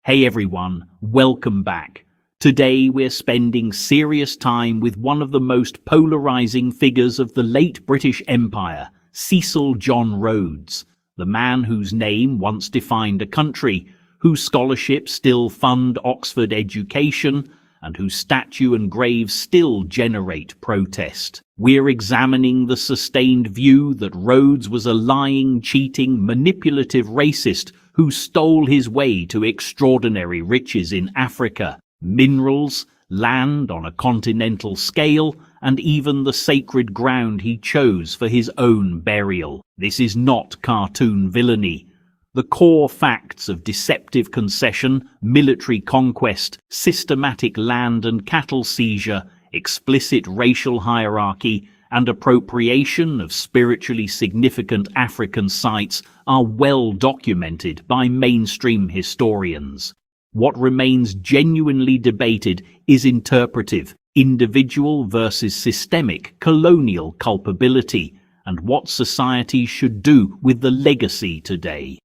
Hey everyone, welcome back. Today we're spending serious time with one of the most polarizing figures of the late British Empire, Cecil John Rhodes, the man whose name once defined a country, whose scholarships still fund Oxford education, and whose statue and grave still generate protest. We're examining the sustained view that Rhodes was a lying, cheating, manipulative racist who stole his way to extraordinary riches in Africa, minerals, land on a continental scale, and even the sacred ground he chose for his own burial. This is not cartoon villainy. The core facts of deceptive concession, military conquest, systematic land and cattle seizure, explicit racial hierarchy, and appropriation of spiritually significant African sites are well documented by mainstream historians. What remains genuinely debated is interpretive, individual versus systemic colonial culpability, and what society should do with the legacy today.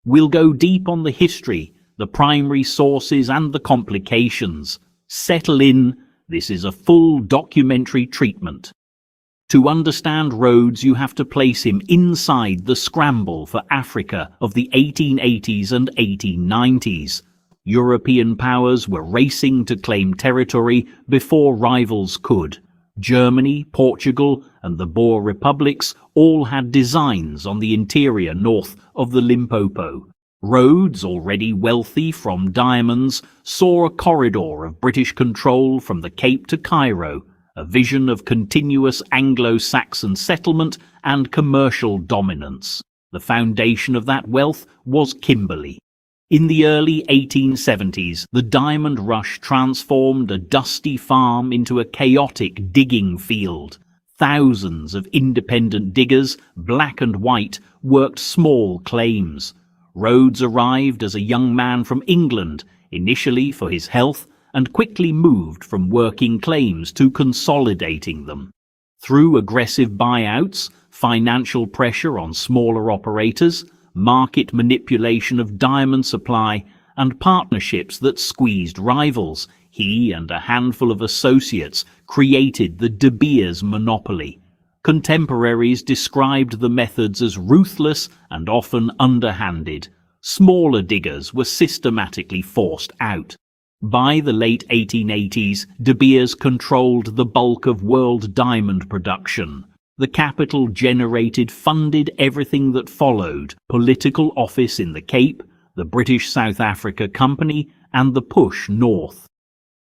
We'll go deep on the history, the primary sources and the complications. Settle in, this is a full documentary treatment. To understand Rhodes, you have to place him inside the scramble for Africa of the 1880s and 1890s. European powers were racing to claim territory before rivals could. Germany, Portugal, and the Boer republics all had designs on the interior north of the Limpopo. Rhodes, already wealthy from diamonds, saw a corridor of British control from the Cape to Cairo, a vision of continuous Anglo-Saxon settlement and commercial dominance. The foundation of that wealth was Kimberley. In the early 1870s, the diamond rush transformed a dusty farm into a chaotic digging field. Thousands of independent diggers, black and white, worked small claims. Rhodes arrived as a young man from England, initially for his health, and quickly moved from working claims to consolidating them. Through aggressive buyouts, financial pressure on smaller operators, market manipulation of diamond supply, and partnerships that squeezed rivals, he and a handful of associates created the De Beers monopoly. Contemporaries described the methods as ruthless and often underhanded. Smaller diggers were systematically forced out. By the late 1880s, De Beers controlled the bulk of world diamond production. The capital generated funded everything that followed: political office in the Cape, the British South Africa Company, and the push north.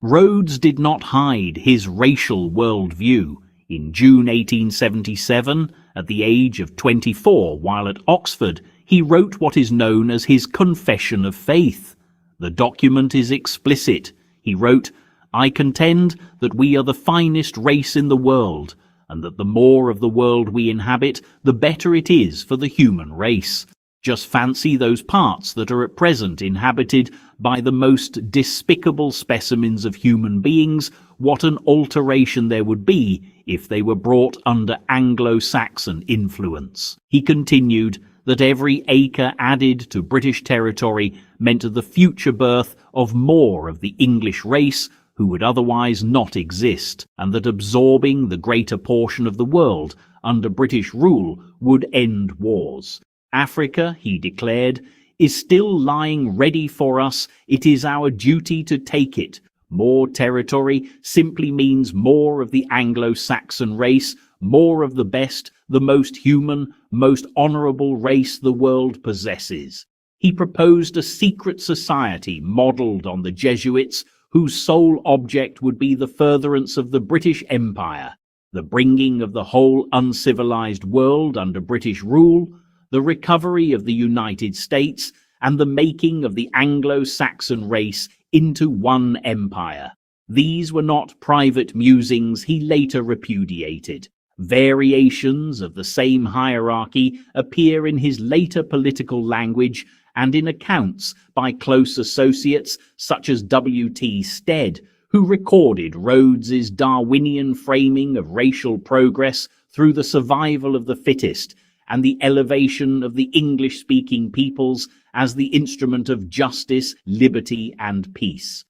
Rhodes did not hide his racial worldview. In June 1877, at the age of 24, while at Oxford, he wrote what is known as his Confession of Faith. The document is explicit. He wrote, "I contend that we are the finest race in the world, and that the more of the world we inhabit, the better it is for the human race. Just fancy those parts that are at present inhabited by the most despicable specimens of human beings, what an alteration there would be if they were brought under Anglo-Saxon influence." He continued that every acre added to British territory meant the future birth of more of the English race who would otherwise not exist, and that absorbing the greater portion of the world under British rule would end wars. Africa, he declared, is still lying ready for us. It is our duty to take it. More territory simply means more of the Anglo-Saxon race, more of the best, the most human, most honourable race the world possesses. He proposed a secret society modelled on the Jesuits, whose sole object would be the furtherance of the British Empire, the bringing of the whole uncivilized world under British rule, the recovery of the United States, and the making of the Anglo-Saxon race into one empire. These were not private musings he later repudiated. Variations of the same hierarchy appear in his later political language and in accounts by close associates such as W.T. Stead, who recorded Rhodes's Darwinian framing of racial progress through the survival of the fittest and the elevation of the English-speaking peoples as the instrument of justice, liberty, and peace.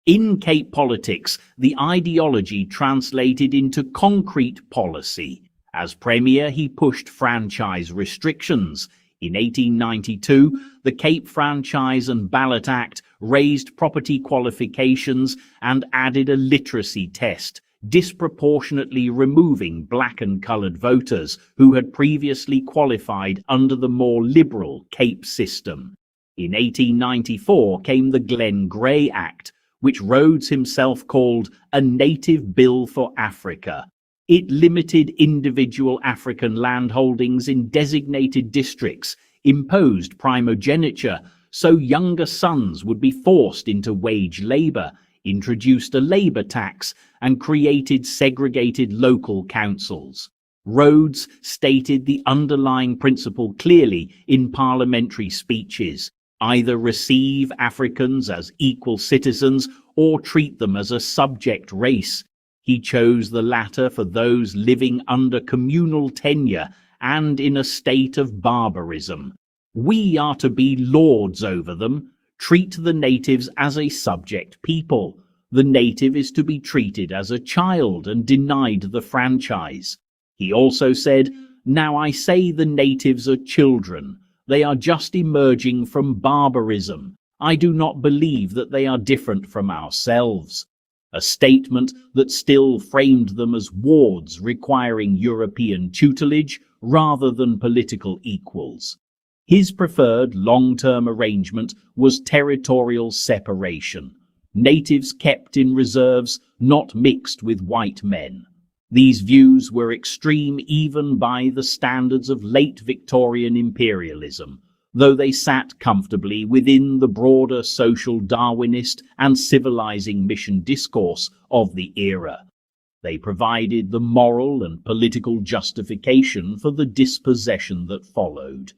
In Cape politics, the ideology translated into concrete policy. As Premier, he pushed franchise restrictions. In 1892, the Cape Franchise and Ballot Act raised property qualifications and added a literacy test, disproportionately removing black and coloured voters who had previously qualified under the more liberal Cape system. In 1894 came the Glen Grey Act, which Rhodes himself called a native bill for Africa. It limited individual African landholdings in designated districts, imposed primogeniture so younger sons would be forced into wage labour, introduced a labour tax, and created segregated local councils. Rhodes stated the underlying principle clearly in parliamentary speeches: either receive Africans as equal citizens or treat them as a subject race. He chose the latter for those living under communal tenure and in a state of barbarism. We are to be lords over them, treat the natives as a subject people. The native is to be treated as a child and denied the franchise. He also said, "Now I say the natives are children. They are just emerging from barbarism. I do not believe that they are different from ourselves." A statement that still framed them as wards requiring European tutelage rather than political equals. His preferred long-term arrangement was territorial separation. Natives kept in reserves, not mixed with white men. These views were extreme even by the standards of late Victorian imperialism, though they sat comfortably within the broader social Darwinist and civilizing mission discourse of the era. They provided the moral and political justification for the dispossession that followed.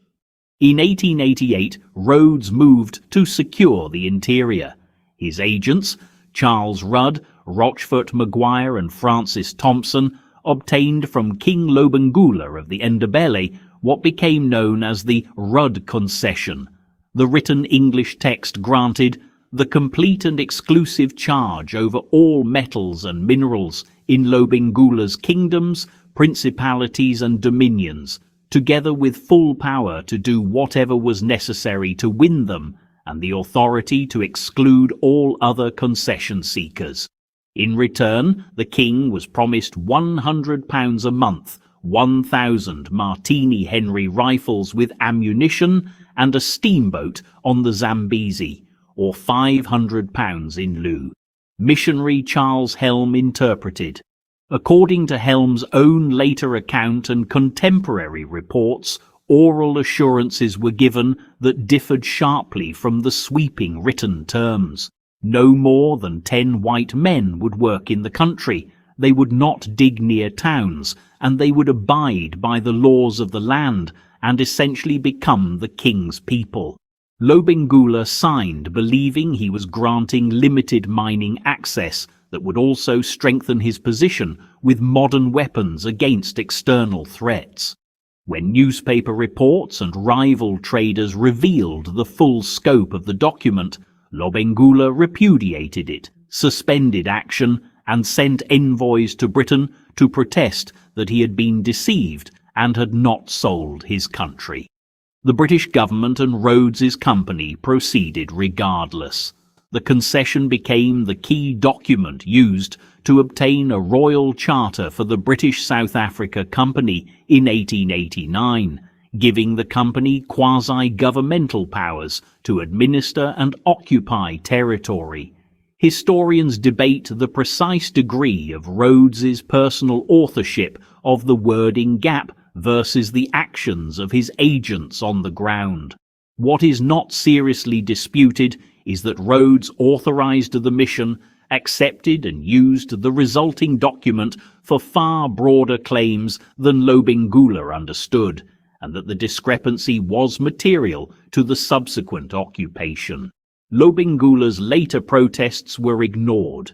In 1888, Rhodes moved to secure the interior. His agents, Charles Rudd, Rochfort Maguire and Francis Thompson, obtained from King Lobengula of the Ndebele what became known as the Rudd Concession. The written English text granted the complete and exclusive charge over all metals and minerals in Lobengula's kingdoms, principalities and dominions, together with full power to do whatever was necessary to win them, and the authority to exclude all other concession seekers. In return, the king was promised £100 a month, 1,000 Martini Henry rifles with ammunition, and a steamboat on the Zambezi, or £500 in lieu. Missionary Charles Helm interpreted. According to Helm's own later account and contemporary reports, oral assurances were given that differed sharply from the sweeping written terms. No more than 10 white men would work in the country, they would not dig near towns, and they would abide by the laws of the land and essentially become the king's people. Lobengula signed, believing he was granting limited mining access that would also strengthen his position with modern weapons against external threats. When newspaper reports and rival traders revealed the full scope of the document, Lobengula repudiated it, suspended action, and sent envoys to Britain to protest that he had been deceived and had not sold his country. The British government and Rhodes's company proceeded regardless. The concession became the key document used to obtain a royal charter for the British South Africa Company in 1889, giving the company quasi-governmental powers to administer and occupy territory. Historians debate the precise degree of Rhodes's personal authorship of the wording gap versus the actions of his agents on the ground. What is not seriously disputed is that Rhodes authorized the mission, accepted and used the resulting document for far broader claims than Lobengula understood, and that the discrepancy was material to the subsequent occupation. Lobengula's later protests were ignored.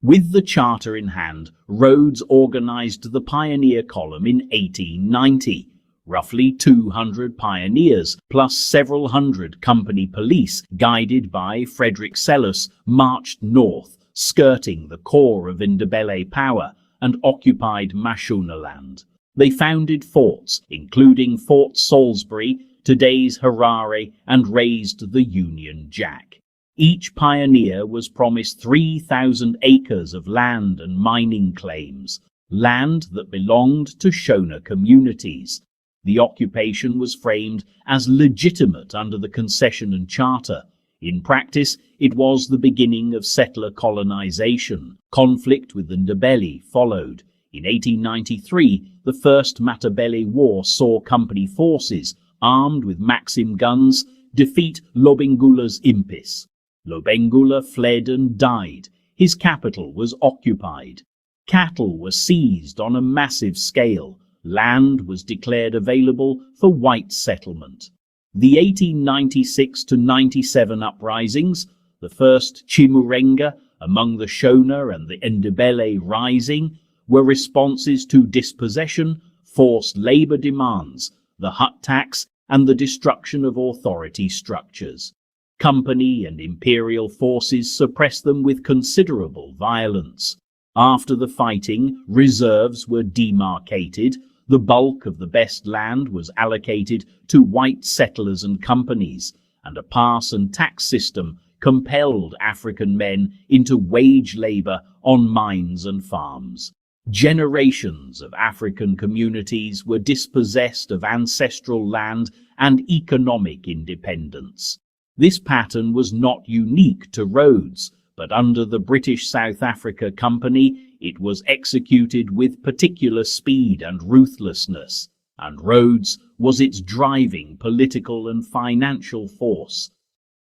With the charter in hand, Rhodes organized the Pioneer Column in 1890. Roughly 200 pioneers, plus several hundred company police, guided by Frederick Selous, marched north, skirting the core of Ndebele power, and occupied Mashonaland. They founded forts, including Fort Salisbury, today's Harare, and raised the Union Jack. Each pioneer was promised 3,000 acres of land and mining claims, land that belonged to Shona communities. The occupation was framed as legitimate under the concession and charter. In practice, it was the beginning of settler colonization. Conflict with the Ndebele followed. In 1893, the First Matabele War saw company forces, armed with Maxim guns, defeat Lobengula's impis. Lobengula fled and died. His capital was occupied. Cattle were seized on a massive scale. Land was declared available for white settlement. The 1896–97 uprisings, the first Chimurenga among the Shona and the Ndebele rising, were responses to dispossession, forced labor demands, the hut tax, and the destruction of authority structures. Company and imperial forces suppressed them with considerable violence. After the fighting, reserves were demarcated. The bulk of the best land was allocated to white settlers and companies, and a pass and tax system compelled African men into wage labor on mines and farms. Generations of African communities were dispossessed of ancestral land and economic independence. This pattern was not unique to Rhodes, but under the British South Africa Company, it was executed with particular speed and ruthlessness, and Rhodes was its driving political and financial force.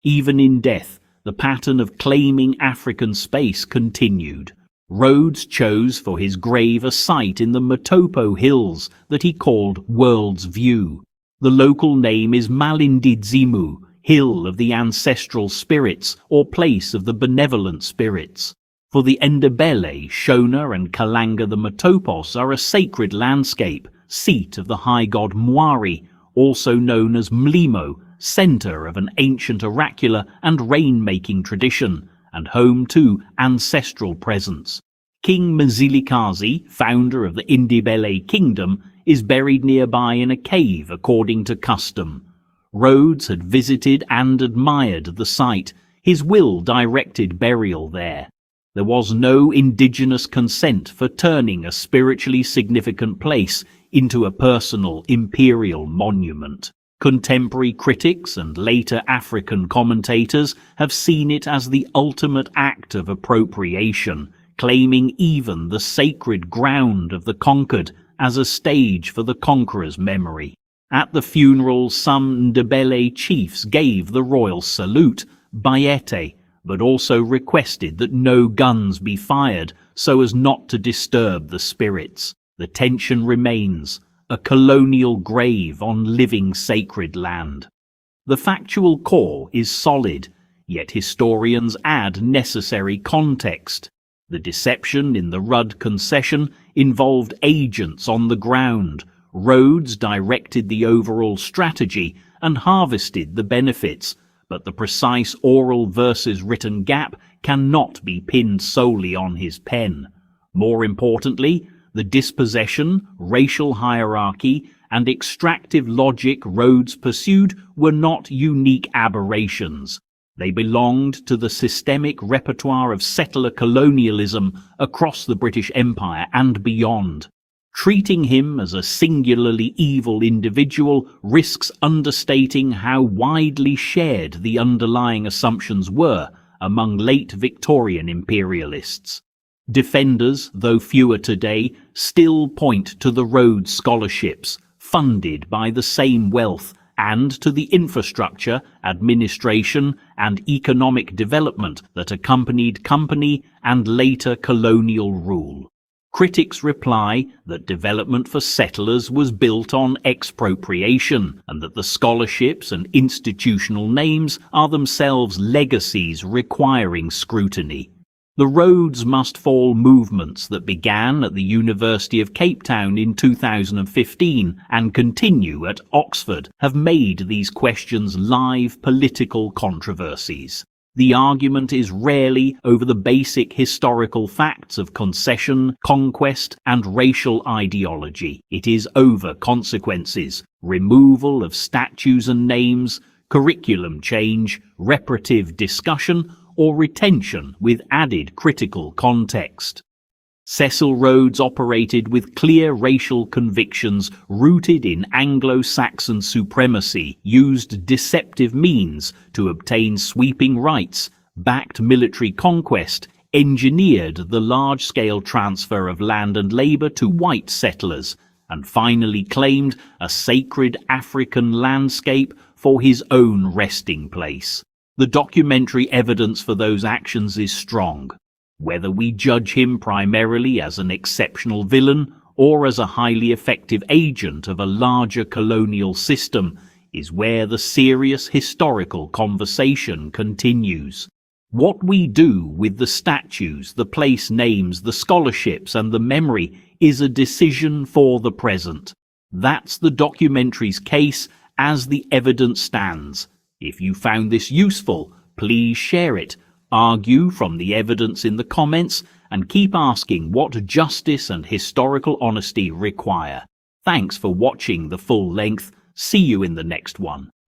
Even in death, the pattern of claiming African space continued. Rhodes chose for his grave a site in the Matopos Hills that he called World's View. The local name is Malindidzimu, Hill of the Ancestral Spirits, or Place of the Benevolent Spirits. For the Ndebele, Shona and Kalanga the Matopos are a sacred landscape, seat of the high god Mwari, also known as Mlimo, centre of an ancient oracular and rain-making tradition, and home to ancestral presence. King Mzilikazi, founder of the Ndebele kingdom, is buried nearby in a cave according to custom. Rhodes had visited and admired the site. His will directed burial there. There was no indigenous consent for turning a spiritually significant place into a personal imperial monument. Contemporary critics and later African commentators have seen it as the ultimate act of appropriation, claiming even the sacred ground of the conquered as a stage for the conqueror's memory. At the funeral, some Ndebele chiefs gave the royal salute, Bayete, but also requested that no guns be fired so as not to disturb the spirits. The tension remains, a colonial grave on living sacred land. The factual core is solid, yet historians add necessary context. The deception in the Rudd Concession involved agents on the ground. Rhodes directed the overall strategy and harvested the benefits, but the precise oral versus written gap cannot be pinned solely on his pen. More importantly, the dispossession, racial hierarchy, and extractive logic Rhodes pursued were not unique aberrations. They belonged to the systemic repertoire of settler colonialism across the British Empire and beyond. Treating him as a singularly evil individual risks understating how widely shared the underlying assumptions were among late Victorian imperialists. Defenders, though fewer today, still point to the Rhodes scholarships, funded by the same wealth, and to the infrastructure, administration, and economic development that accompanied company and later colonial rule. Critics reply that development for settlers was built on expropriation, and that the scholarships and institutional names are themselves legacies requiring scrutiny. The Rhodes Must Fall movements that began at the University of Cape Town in 2015 and continue at Oxford have made these questions live political controversies. The argument is rarely over the basic historical facts of concession, conquest, and racial ideology. It is over consequences, removal of statues and names, curriculum change, reparative discussion, or retention with added critical context. Cecil Rhodes operated with clear racial convictions rooted in Anglo-Saxon supremacy, used deceptive means to obtain sweeping rights, backed military conquest, engineered the large-scale transfer of land and labour to white settlers, and finally claimed a sacred African landscape for his own resting place. The documentary evidence for those actions is strong. Whether we judge him primarily as an exceptional villain or as a highly effective agent of a larger colonial system is where the serious historical conversation continues. What we do with the statues, the place names, the scholarships and the memory is a decision for the present. That's the documentary's case as the evidence stands. If you found this useful, please share it, argue from the evidence in the comments, and keep asking what justice and historical honesty require. Thanks for watching the full length. See you in the next one.